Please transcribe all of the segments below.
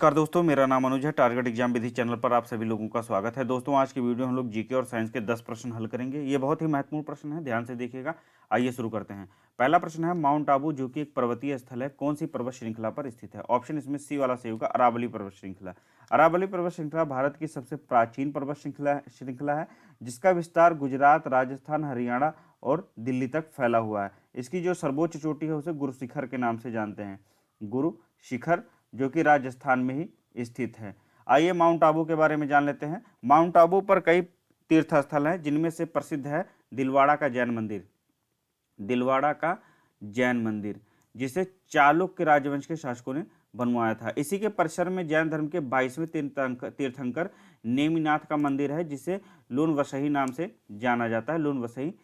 नमस्कार दोस्तों, मेरा नाम अनुज है। टारगेट एग्जाम विधि चैनल पर आप सभी लोगों का स्वागत है। दोस्तों, आज की वीडियो हम लोग जीके और साइंस के 10 प्रश्न हल करेंगे। ये बहुत ही महत्वपूर्ण प्रश्न है, ध्यान से देखिएगा। आइए शुरू करते हैं। पहला प्रश्न है, माउंट आबू जो कि एक पर्वतीय स्थल है, कौन सी पर्वत श्रृंखला पर स्थित है? ऑप्शन इसमें सी वाला सही होगा, अरावली पर्वत श्रृंखला। अरावली पर्वत श्रृंखला भारत की सबसे प्राचीन पर्वत श्रृंखला है, जिसका विस्तार गुजरात, राजस्थान, हरियाणा और दिल्ली तक फैला हुआ है। इसकी जो सर्वोच्च चोटी है उसे गुरु शिखर के नाम से जानते हैं, गुरु शिखर, जो कि राजस्थान में ही स्थित है। आइए माउंट आबू के बारे में जान लेते हैं। माउंट आबू पर कई तीर्थ स्थल हैं, जिनमें से प्रसिद्ध है दिलवाड़ा का जैन मंदिर। दिलवाड़ा का जैन मंदिर, जिसे चालुक्य राजवंश के शासकों ने बनवाया था। इसी के परिसर में जैन धर्म के 22वें तीर्थंकर नेमिनाथ का मंदिर है, जिसे लूनवसही नाम से जाना जाता है। लूनवसही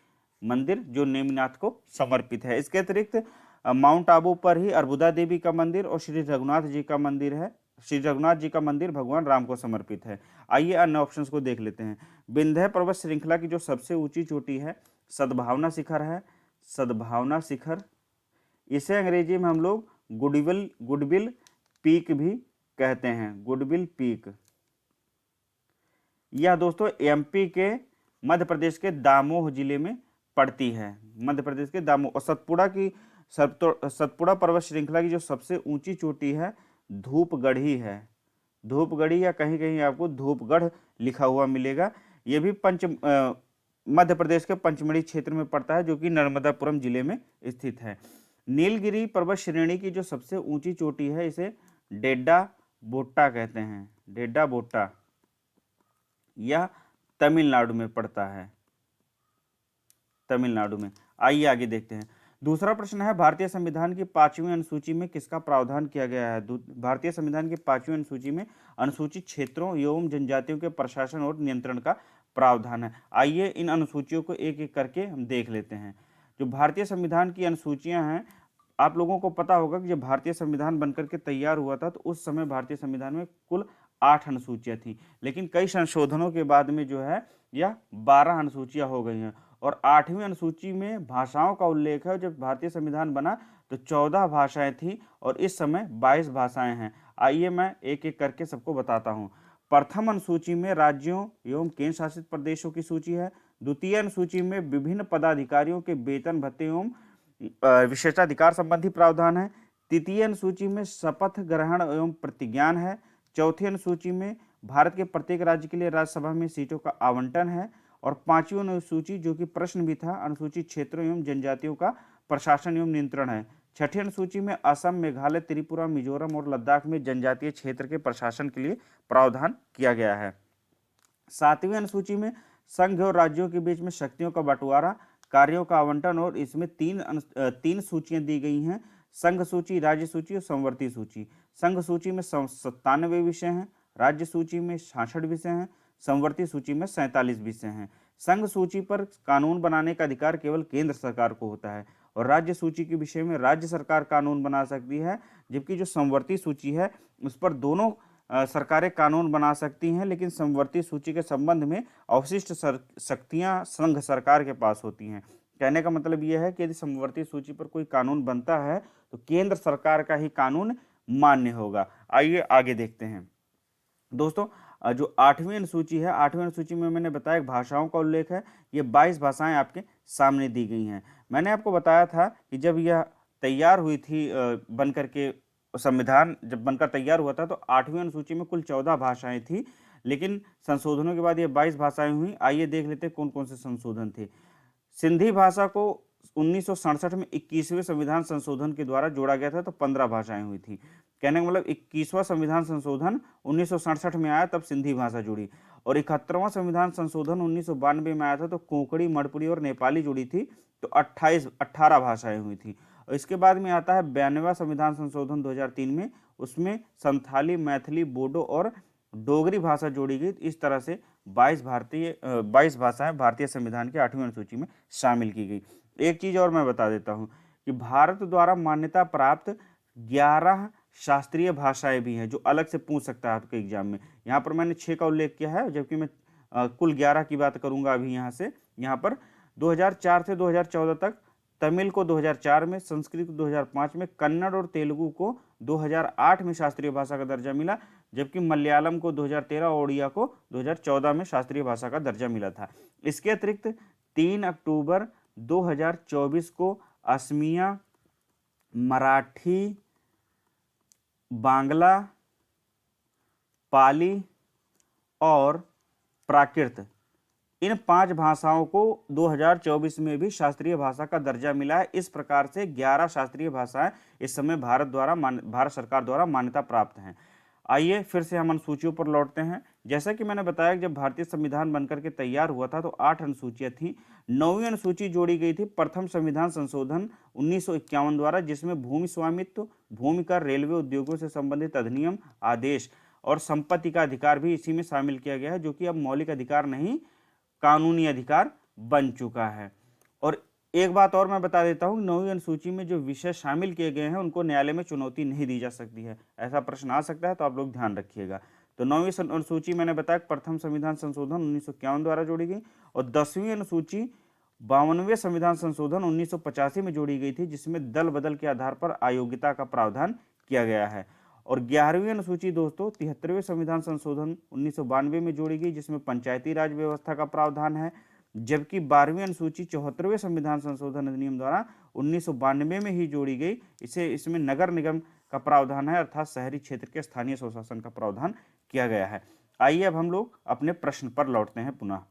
मंदिर जो नेमिनाथ को समर्पित है। इसके अतिरिक्त माउंट आबू पर ही अर्बुदा देवी का मंदिर और श्री रघुनाथ जी का मंदिर है। श्री रघुनाथ जी का मंदिर भगवान राम को समर्पित है। आइए अन्य ऑप्शंस को देख लेते हैं। विंध्य पर्वत श्रृंखला की जो सबसे ऊंची चोटी है, सद्भावना शिखर है। सद्भावना शिखर, इसे अंग्रेजी में हम लोग गुडविल पीक भी कहते हैं। Goodwill peak. यह दोस्तों एमपी के मध्य प्रदेश के दामोह जिले में पड़ती है। मध्य प्रदेश के दामोह। और सतपुड़ा पर्वत श्रृंखला की जो सबसे ऊंची चोटी है, धूपगढ़ी है। धूपगढ़ी, या कहीं कहीं आपको धूपगढ़ लिखा हुआ मिलेगा। यह भी मध्य प्रदेश के पंचमढ़ी क्षेत्र में पड़ता है, जो कि नर्मदापुरम जिले में स्थित है। नीलगिरी पर्वत श्रेणी की जो सबसे ऊंची चोटी है, इसे डेड्डा बोट्टा कहते हैं। डेड्डा बोट्टा, यह तमिलनाडु में पड़ता है। तमिलनाडु में। आइए आगे देखते हैं। दूसरा प्रश्न है, भारतीय संविधान की 5वीं अनुसूची में किसका प्रावधान किया गया है? भारतीय संविधान की 5वीं अनुसूची में अनुसूचित क्षेत्रों एवं जनजातियों के प्रशासन और नियंत्रण का प्रावधान है। आइए इन अनुसूचियों को एक एक करके हम देख लेते हैं। जो भारतीय संविधान की अनुसूचियां हैं, आप लोगों को पता होगा कि जब भारतीय संविधान बनकर के तैयार हुआ था, तो उस समय भारतीय संविधान में कुल 8 अनुसूचियां थी। लेकिन कई संशोधनों के बाद में जो है यह 12 अनुसूचियां हो गई हैं। और 8वीं अनुसूची में भाषाओं का उल्लेख है। जब भारतीय संविधान बना तो 14 भाषाएं थी और इस समय 22 भाषाएं हैं। आइए मैं एक एक करके सबको बताता हूं। प्रथम अनुसूची में राज्यों एवं केंद्र शासित प्रदेशों की सूची है। द्वितीय अनुसूची में विभिन्न पदाधिकारियों के वेतन भत्ते एवं विशेषाधिकार संबंधी प्रावधान है। तृतीय अनुसूची में शपथ ग्रहण एवं प्रतिज्ञान है। चौथी अनुसूची में भारत के प्रत्येक राज्य के लिए राज्यसभा में सीटों का आवंटन है। और 5वीं अनुसूची, जो कि प्रश्न भी था, अनुसूचित क्षेत्रों एवं जनजातियों का प्रशासन एवं नियंत्रण है। छठी अनुसूची में असम, मेघालय, त्रिपुरा, मिजोरम और लद्दाख में जनजातीय क्षेत्र के प्रशासन के लिए प्रावधान किया गया है। 7वीं अनुसूची में संघ और राज्यों के बीच में शक्तियों का बंटवारा, कार्यों का आवंटन, और इसमें तीन सूचियां दी गई हैं: संघ सूची, राज्य सूची और संवर्ती सूची। संघ सूची में 97 विषय हैं, राज्य सूची में 66 विषय हैं, संवर्ती सूची में 47 विषय हैं। संघ सूची पर कानून बनाने का अधिकार केवल केंद्र सरकार को होता है और राज्य सूची के विषय में राज्य सरकार कानून बना सकती है। जबकि जो संवर्ती सूची है, उस पर दोनों सरकारें कानून बना सकती हैं, लेकिन समवर्ती सूची के संबंध में अवशिष्ट शक्तियां संघ सरकार के पास होती हैं। कहने का मतलब यह है कि यदि समवर्ती सूची पर कोई कानून बनता है तो केंद्र सरकार का ही कानून मान्य होगा। आइए आगे देखते हैं। दोस्तों, जो 8वीं अनुसूची है, 8वीं अनुसूची में मैंने बताया भाषाओं का उल्लेख है। ये 22 भाषाएं आपके सामने दी गई हैं। मैंने आपको बताया था कि जब यह तैयार हुई थी, बनकर के संविधान जब बनकर तैयार हुआ था, तो 8वीं अनुसूची में कुल 14 भाषाएं थी, लेकिन संशोधनों के बाद ये 22 भाषाएं हुई। आइए देख लेते हैं कौन कौन से संशोधन थे। सिंधी भाषा को 1967 में 21वें संविधान संशोधन के द्वारा जोड़ा गया था, तो 15 भाषाएं हुई थी। कहने का मतलब 21वां संविधान संशोधन 1967 में आया, तब सिंधी भाषा जुड़ी। और 71वां संविधान संशोधन 1992 में आया था, तो कोंकणी, मणिपुरी और नेपाली जुड़ी थी, तो 18 भाषाएं हुई थी। और इसके बाद में आता है 92वां संविधान संशोधन 2003 में। उसमें संथाली, मैथिली, बोडो और डोगरी भाषा जोड़ी गई। इस तरह से 22 भाषाएं भारतीय संविधान की 8वीं अनुसूची में शामिल की गई। एक चीज और मैं बता देता हूं कि भारत द्वारा मान्यता प्राप्त 11 शास्त्रीय भाषाएं भी हैं, जो अलग से पूछ सकता है आपके एग्जाम में। यहाँ पर मैंने 6 का उल्लेख किया है, जबकि मैं कुल 11 की बात करूंगा अभी। यहाँ पर 2004 से 2014 तक तमिल को 2004 में, संस्कृत को 2005 में, कन्नड़ और तेलुगु को 2008 में शास्त्रीय भाषा का दर्जा मिला, जबकि मलयालम को 2013 और ओडिया को 2014 में शास्त्रीय भाषा का दर्जा मिला था। इसके अतिरिक्त 3 अक्टूबर 2024 को असमिया, मराठी, बांग्ला, पाली और प्राकृत, इन 5 भाषाओं को 2024 में भी शास्त्रीय भाषा का दर्जा मिला है। इस प्रकार से 11 शास्त्रीय भाषाएं इस समय भारत सरकार द्वारा मान्यता प्राप्त हैं। आइए फिर से हम अनुसूचियों पर लौटते हैं। जैसा कि मैंने बताया कि जब भारतीय संविधान बनकर के तैयार हुआ था तो 8 अनुसूचियां थी। 9वीं अनुसूची जोड़ी गई थी प्रथम संविधान संशोधन 1951 द्वारा, जिसमें भूमि स्वामित्व, भूमि कर, रेलवे उद्योगों से संबंधित अधिनियम, आदेश और संपत्ति का अधिकार भी इसी में शामिल किया गया है, जो कि अब मौलिक अधिकार नहीं, कानूनी अधिकार बन चुका है। और एक बात और मैं बता देता हूं, 9वीं अनुसूची में जो विषय शामिल किए गए हैं उनको न्यायालय में चुनौती नहीं दी जा सकती है। ऐसा प्रश्न आ सकता है, तो आप लोग ध्यान रखिएगा। तो 9वीं अनुसूची मैंने बताया प्रथम संविधान संशोधन 1951 द्वारा जोड़ी गई, और 10वीं अनुसूची 52वें संविधान संशोधन 1985 में जोड़ी गई थी, जिसमें दल बदल के आधार पर अयोग्यता का प्रावधान किया गया है। और 11वीं अनुसूची दोस्तों 73वें संविधान संशोधन 1992 में जोड़ी गई, जिसमें पंचायती राज व्यवस्था का प्रावधान है, जबकि 12वीं अनुसूची 74वें संविधान संशोधन अधिनियम द्वारा 1992 में ही जोड़ी गई। इसमें नगर निगम का प्रावधान है, अर्थात शहरी क्षेत्र के स्थानीय स्वशासन का प्रावधान किया गया है। आइए अब हम लोग अपने प्रश्न पर लौटते हैं पुनः।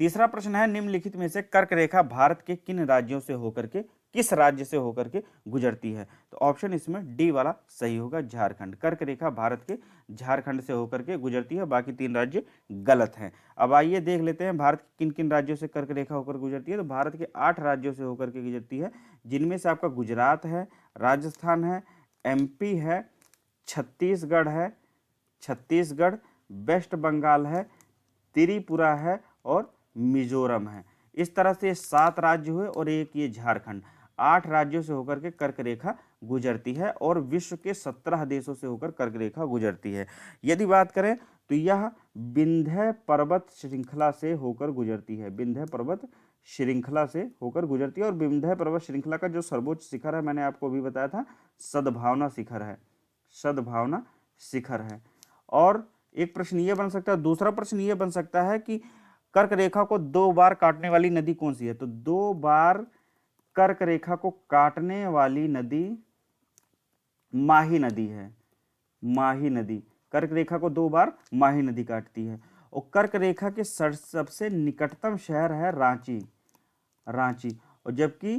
तीसरा प्रश्न है, निम्नलिखित में से कर्क रेखा भारत के किन राज्यों से होकर के, किस राज्य से होकर के गुजरती है? तो ऑप्शन इसमें डी वाला सही होगा, झारखंड। कर्क रेखा भारत के झारखंड से होकर के गुजरती है, बाकी 3 राज्य गलत हैं। अब आइए देख लेते हैं भारत के किन किन राज्यों से कर्क रेखा होकर गुजरती है। तो भारत के 8 राज्यों से होकर के गुजरती है, जिनमें से आपका गुजरात है, राजस्थान है, एमपी है, छत्तीसगढ़, वेस्ट बंगाल है, त्रिपुरा है और मिजोरम है। इस तरह से 7 राज्य हुए और एक ये झारखंड। 8 राज्यों से होकर के कर्क रेखा गुजरती है और विश्व के 17 देशों से होकर कर्क रेखा गुजरती है। यदि बात करें तो यह विंध्य पर्वत श्रृंखला से होकर गुजरती है, विंध्य पर्वत श्रृंखला से होकर गुजरती है। और विंध्य पर्वत श्रृंखला का जो सर्वोच्च शिखर है, मैंने आपको अभी बताया था, सद्भावना शिखर है, सद्भावना शिखर है। और एक प्रश्न ये बन सकता है, दूसरा प्रश्न ये बन सकता है कि कर्क रेखा को 2 बार काटने वाली नदी कौन सी है? तो 2 बार कर्क रेखा को काटने वाली नदी माही नदी है, माही नदी। कर्क रेखा को 2 बार माही नदी काटती है। और कर्क रेखा के सबसे निकटतम शहर है रांची, रांची। और जबकि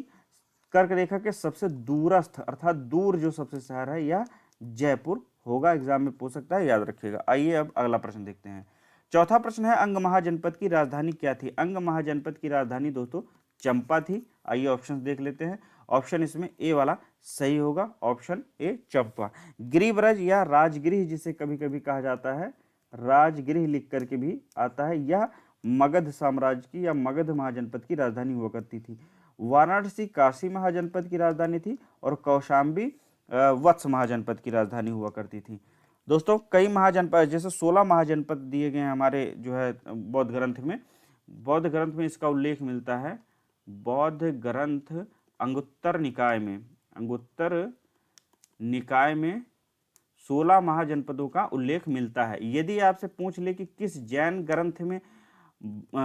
कर्क रेखा के सबसे दूरस्थ अर्थात दूर जो सबसे शहर है यह जयपुर होगा। एग्जाम में पूछ सकता है, याद रखिएगा। आइए अब अगला प्रश्न देखते हैं। चौथा प्रश्न है, अंग महाजनपद की राजधानी क्या थी? अंग महाजनपद की राजधानी दोस्तों चंपा थी। आइए ऑप्शन देख लेते हैं। ऑप्शन इसमें ए वाला सही होगा, ऑप्शन ए चंपा। गिरिब्रज या राजगृह जिसे कभी कभी कहा जाता है, राजगृह लिख करके भी आता है, यह मगध साम्राज्य की या मगध महाजनपद की राजधानी हुआ करती थी। वाराणसी काशी महाजनपद की राजधानी थी और कौशाम्बी वत्स महाजनपद की राजधानी हुआ करती थी। दोस्तों कई महाजनपद, जैसे 16 महाजनपद दिए गए हैं हमारे जो है बौद्ध ग्रंथ में। बौद्ध ग्रंथ में इसका उल्लेख मिलता है, बौद्ध ग्रंथ अंगुत्तर निकाय में, अंगुत्तर निकाय में 16 महाजनपदों का उल्लेख मिलता है। यदि आपसे पूछ ले कि किस जैन ग्रंथ में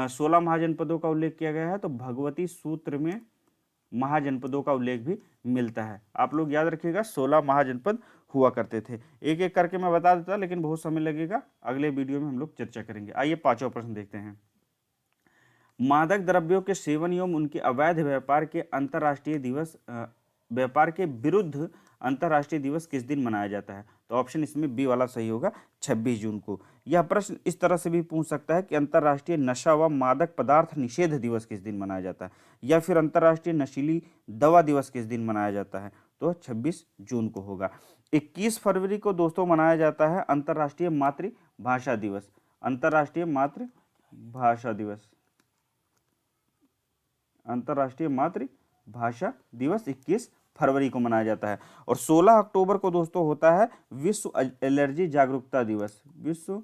16 महाजनपदों का उल्लेख किया गया है, तो भगवती सूत्र में महाजनपदों का उल्लेख भी मिलता है। आप लोग याद रखिएगा 16 महाजनपद हुआ करते थे। एक एक करके मैं बता देता, लेकिन बहुत समय लगेगा, अगले वीडियो में हम लोग चर्चा करेंगे। आइए पांचवा प्रश्न देखते हैं। मादक द्रव्यों के सेवन एवं उनके अवैध व्यापार के अंतर्राष्ट्रीय दिवस, व्यापार के विरुद्ध अंतर्राष्ट्रीय दिवस किस दिन मनाया जाता है? तो ऑप्शन इसमें बी वाला सही होगा, 26 जून को। यह प्रश्न इस तरह से भी पूछ सकता है कि अंतर्राष्ट्रीय नशा व मादक पदार्थ निषेध दिवस किस दिन मनाया जाता है, या फिर अंतर्राष्ट्रीय नशीली दवा दिवस किस दिन मनाया जाता है? तो 26 जून को होगा। 21 फरवरी को दोस्तों मनाया जाता है अंतर्राष्ट्रीय मातृभाषा दिवस, अंतर्राष्ट्रीय मातृभाषा दिवस, अंतर्राष्ट्रीय मातृभाषा दिवस 21 फरवरी को मनाया जाता है। और 16 अक्टूबर को दोस्तों होता है विश्व एलर्जी जागरूकता दिवस, विश्व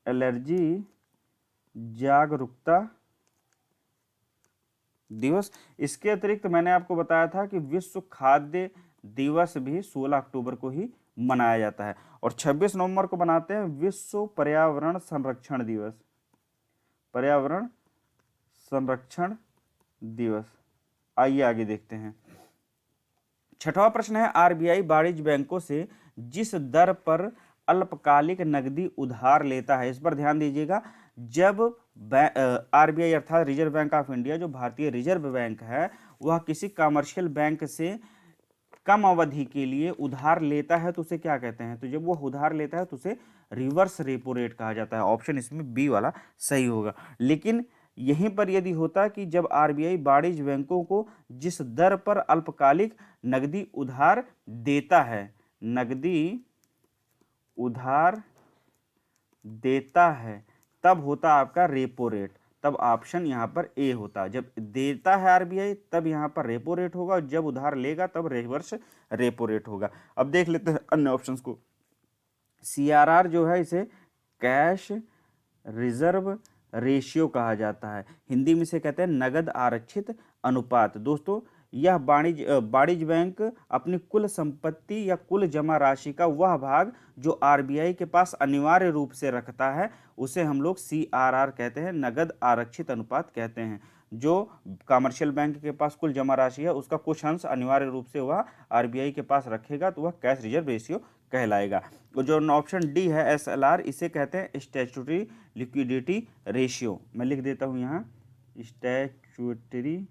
एलर्जी जागरूकता दिवस। इसके अतिरिक्त मैंने आपको बताया था कि विश्व खाद्य दिवस भी 16 अक्टूबर को ही मनाया जाता है। और 26 नवंबर को बनाते हैं विश्व पर्यावरण संरक्षण दिवस, पर्यावरण संरक्षण दिवस। आइए आगे देखते हैं। छठवां प्रश्न है, आरबीआई वाणिज्य बैंकों से जिस दर पर अल्पकालिक नकदी उधार लेता है, इस पर ध्यान दीजिएगा। जब आरबीआई अर्थात रिजर्व बैंक ऑफ इंडिया, जो भारतीय रिजर्व बैंक है, वह किसी कमर्शियल बैंक से कम अवधि के लिए उधार लेता है तो उसे क्या कहते हैं? तो जब वो उधार लेता है तो उसे रिवर्स रेपो रेट कहा जाता है। ऑप्शन इसमें बी वाला सही होगा। लेकिन यहीं पर यदि होता कि जब आरबीआई वाणिज्य बैंकों को जिस दर पर अल्पकालिक नकदी उधार देता है, नकदी उधार देता है, तब होता आपका रेपो रेट। तब ऑप्शन यहाँ पर ए होता। जब देता है आरबीआई तब यहाँ पर रेपो रेट होगा, और जब उधार लेगा तब रिवर्स रेपो रेट होगा। अब देख लेते हैं अन्य ऑप्शंस को। सीआरआर जो है इसे कैश रिजर्व रेशियो कहा जाता है, हिंदी में से कहते हैं नगद आरक्षित अनुपात। दोस्तों, यह वाणिज्य बैंक अपनी कुल संपत्ति या कुल जमा राशि का वह भाग जो आरबीआई के पास अनिवार्य रूप से रखता है, उसे हम लोग सीआरआर कहते हैं, नगद आरक्षित अनुपात कहते हैं। जो कमर्शियल बैंक के पास कुल जमा राशि है उसका कुछ अंश अनिवार्य रूप से वह आरबीआई के पास रखेगा तो वह कैश रिजर्व रेशियो कहलाएगा। तो जो ऑप्शन डी है एसएलआर, इसे कहते हैं स्टैट्यूटरी लिक्विडिटी रेशियो। मैं लिख देता हूं यहाँ स्टैट्यूटरी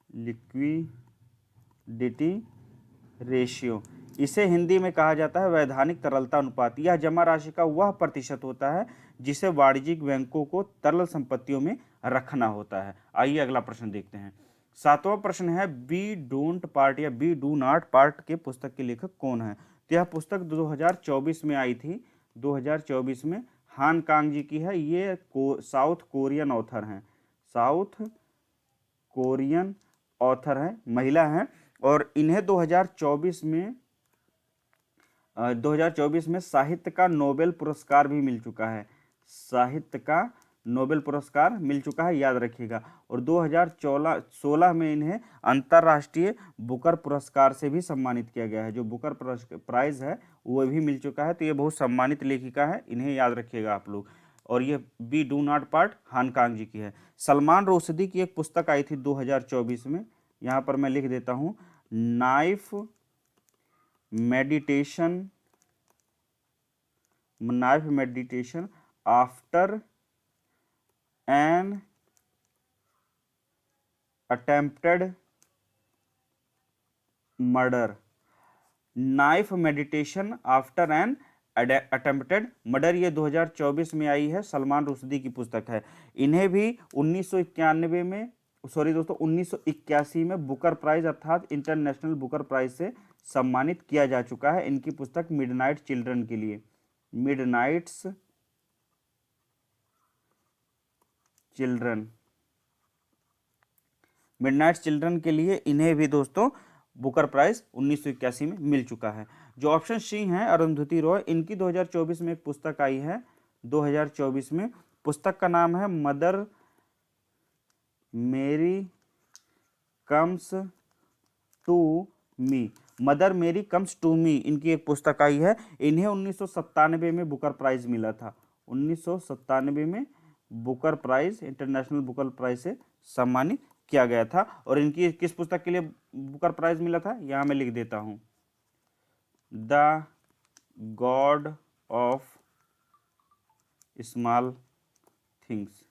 लिक्विडिटी रेशियो। इसे हिंदी में कहा जाता है वैधानिक तरलता अनुपात। यह जमा राशि का वह प्रतिशत होता है जिसे वाणिज्यिक बैंकों को तरल संपत्तियों में रखना होता है। आइए अगला प्रश्न देखते हैं। सातवां प्रश्न है, बी डोंट पार्ट या बी डू नॉट पार्ट के पुस्तक के लेखक कौन है? तो यह पुस्तक 2024 में आई थी, 2024 में हान कांग जी की है। ये साउथ कोरियन ऑथर हैं, साउथ कोरियन ऑथर हैं, महिला हैं, और इन्हें 2024 में साहित्य का नोबेल पुरस्कार भी मिल चुका है। साहित्य का नोबेल पुरस्कार मिल चुका है, याद रखिएगा। और 2016 में इन्हें अंतर्राष्ट्रीय बुकर पुरस्कार से भी सम्मानित किया गया है। जो बुकर प्राइज है वो भी मिल चुका है। तो ये बहुत सम्मानित लेखिका है, इन्हें याद रखिएगा आप लोग। और ये बी डू नॉट पार्ट हान कांग जी की है। सलमान रुश्दी की एक पुस्तक आई थी 2024 में, यहाँ पर मैं लिख देता हूँ, knife meditation after an attempted murder. Knife meditation after an attempted murder, ये 2024 में आई है, सलमान रुश्दी की पुस्तक है। इन्हें भी 1991 में, सॉरी दोस्तों, 1981 में बुकर प्राइज अर्थात इंटरनेशनल बुकर प्राइज से सम्मानित किया जा चुका है इनकी पुस्तक मिडनाइट चिल्ड्रन के लिए। मिडनाइट्स चिल्ड्रन के लिए इन्हें भी दोस्तों बुकर प्राइज 1981 में मिल चुका है। जो ऑप्शन सी हैं, अरुंधति रॉय, इनकी 2024 में एक पुस्तक आई है, 2024 में। पुस्तक का नाम है मदर मेरी कम्स टू मी। मदर मेरी कम्स टू मी इनकी एक पुस्तक आई है। इन्हें 1997 में बुकर प्राइज मिला था, 1997 में Booker Prize, International Booker Prize से सम्मानित किया गया था। और इनकी किस पुस्तक के लिए बुकर प्राइज मिला था, यहां मैं लिख देता हूं, the God of small things.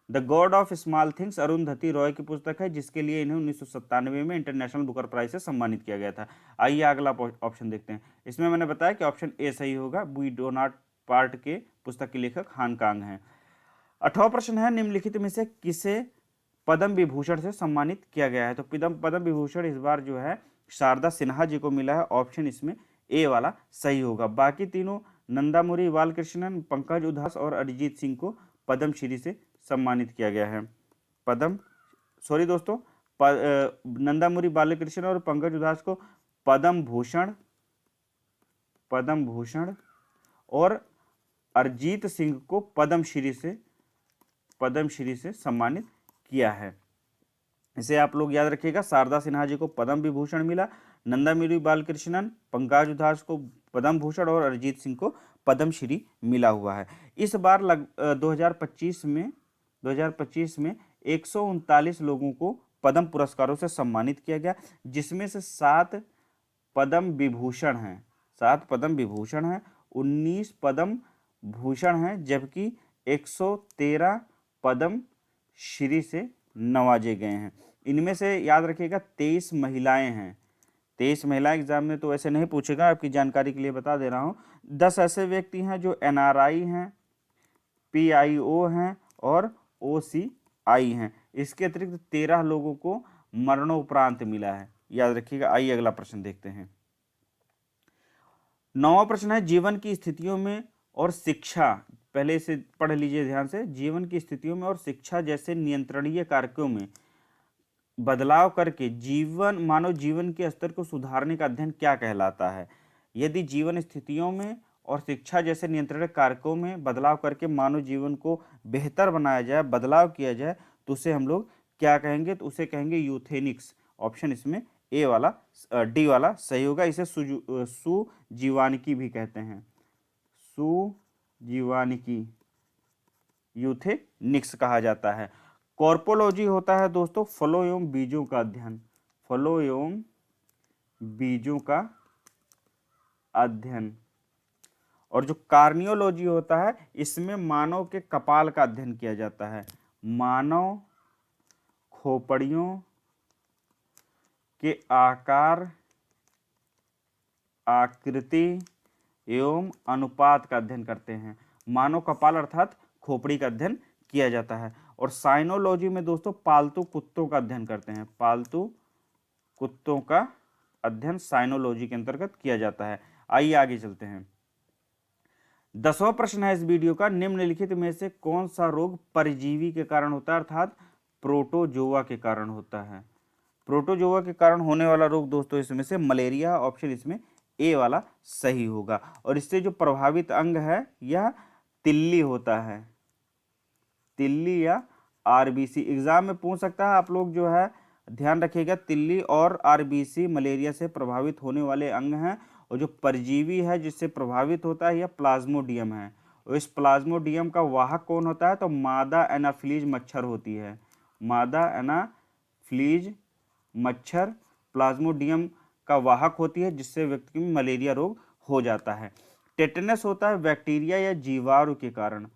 The God of small things Arundhati Roy की पुस्तक है, जिसके लिए इन्हें 1997 में इंटरनेशनल बुकर प्राइज से सम्मानित किया गया था। आइए अगला ऑप्शन देखते हैं। इसमें मैंने बताया कि ऑप्शन ए सही होगा, वी डू नॉट पार्ट के पुस्तक के लेखक हान कांग हैं। 8वां प्रश्न है, निम्नलिखित में से किसे पद्म विभूषण से सम्मानित किया गया है? तो पद्म विभूषण इस बार जो है शारदा सिन्हा जी को मिला है। ऑप्शन इसमें ए वाला सही होगा। बाकी तीनों नंदामुरी बालकृष्णन, पंकज उधास और अरिजीत सिंह को पद्मश्री से सम्मानित किया गया है। नंदामुरी बालकृष्णन और पंकज उधास को पद्म भूषण और अरिजीत सिंह को पद्मश्री से सम्मानित किया है। इसे आप लोग याद रखिएगा। शारदा सिन्हा जी को पद्म विभूषण मिला, नंदामिरी बालकृष्णन, पंकज उधास को पद्म भूषण और अरिजीत सिंह को पद्मश्री मिला हुआ है। इस बार 2025 में 139 लोगों को पद्म पुरस्कारों से सम्मानित किया गया, जिसमें से 7 पद्म विभूषण हैं, 7 पद्म विभूषण हैं, 19 पद्म भूषण हैं, जबकि 113 पद्म श्री से नवाजे गए हैं। इनमें से याद रखिएगा 23 महिलाएं हैं। 23 महिलाएं एग्जाम में तो ऐसे नहीं पूछेगा, आपकी जानकारी के लिए बता दे रहा हूँ। 10 ऐसे व्यक्ति हैं जो NRI हैं, PIO हैं और OCI हैं। इसके अतिरिक्त 13 लोगों को मरणोपरांत मिला है, याद रखिएगा। आइए अगला प्रश्न देखते हैं। 9वां प्रश्न है जीवन की स्थितियों में और शिक्षा, पहले इसे पढ़ लीजिए ध्यान से। जीवन की स्थितियों में और शिक्षा जैसे नियंत्रणीय कारकों में बदलाव करके मानव जीवन के स्तर को सुधारने का अध्ययन क्या कहलाता है? यदि जीवन स्थितियों में और शिक्षा जैसे नियंत्रण कारकों में बदलाव करके मानव जीवन को बेहतर बनाया जाए, बदलाव किया जाए, तो उसे हम लोग क्या कहेंगे? तो उसे कहेंगे यूथेनिक्स। ऑप्शन इसमें डी वाला सही होगा। इसे सुजीवानिकी भी कहते हैं, सुजीवानिकी, यूथेनिक्स कहा जाता है। कॉर्पोलॉजी होता है दोस्तों फलों एवं बीजों का अध्ययन, फलों एवं बीजों का अध्ययन। और जो कार्नियोलॉजी होता है, इसमें मानव के कपाल का अध्ययन किया जाता है, मानव खोपड़ियों के आकार, आकृति एवं अनुपात का अध्ययन करते हैं। मानव कपाल अर्थात खोपड़ी का अध्ययन किया जाता है। और साइनोलॉजी में दोस्तों पालतू कुत्तों का अध्ययन करते हैं, पालतू कुत्तों का अध्ययन साइनोलॉजी के अंतर्गत किया जाता है। आइए आगे चलते हैं। 10वां प्रश्न है इस वीडियो का, निम्नलिखित में से कौन सा रोग परजीवी के कारण होता है, अर्थात प्रोटोजोआ के कारण होता है? प्रोटोजोआ के कारण होने वाला रोग दोस्तों इसमें से मलेरिया, ऑप्शन इसमें ए वाला सही होगा। और इससे जो प्रभावित अंग है यह तिल्ली होता है, तिल्ली या RBC। एग्जाम में पूछ सकता है, आप लोग जो है ध्यान रखिएगा। तिल्ली और RBC मलेरिया से प्रभावित होने वाले अंग हैं। और जो परजीवी है जिससे प्रभावित होता है यह प्लाज्मोडियम है। और इस प्लाज्मोडियम का वाहक कौन होता है? तो मादा एनाफिलीज मच्छर होती है, मादा एनाफिलीज मच्छर प्लाज्मोडियम का वाहक होती है, जिससे व्यक्ति में मलेरिया रोग हो जाता है। टेटनस होता है बैक्टीरिया या जीवाणु के कारण,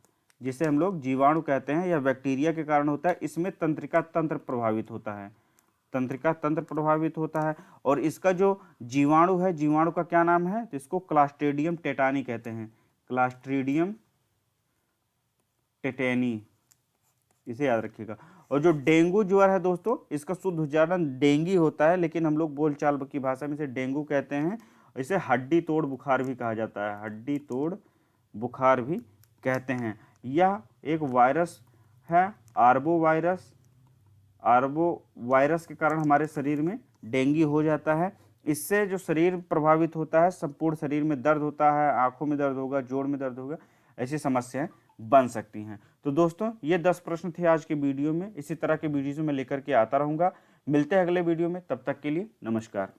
जिसे हम लोग जीवाणु कहते हैं, या बैक्टीरिया के कारण होता है। इसमें तंत्रिका तंत्र प्रभावित होता है, तंत्रिका तंत्र प्रभावित होता है। और इसका जो जीवाणु है, जीवाणु का क्या नाम है? तो इसको क्लास्ट्रीडियम टेटानी कहते हैं, क्लास्ट्रीडियम टेटानी, इसे याद रखिएगा। और जो डेंगू ज्वर है दोस्तों, इसका शुद्ध उच्चारण डेंगी होता है, लेकिन हम लोग बोलचाल की भाषा में इसे डेंगू कहते हैं। इसे हड्डी तोड़ बुखार भी कहा जाता है, हड्डी तोड़ बुखार भी कहते हैं। यह एक वायरस है, आर्बो वायरस के कारण हमारे शरीर में डेंगू हो जाता है। इससे जो शरीर प्रभावित होता है, संपूर्ण शरीर में दर्द होता है, आंखों में दर्द होगा, जोड़ में दर्द होगा, ऐसी समस्याएं बन सकती हैं। तो दोस्तों ये 10 प्रश्न थे आज के वीडियो में। इसी तरह के वीडियो में लेकर के आता रहूंगा। मिलते हैं अगले वीडियो में, तब तक के लिए नमस्कार।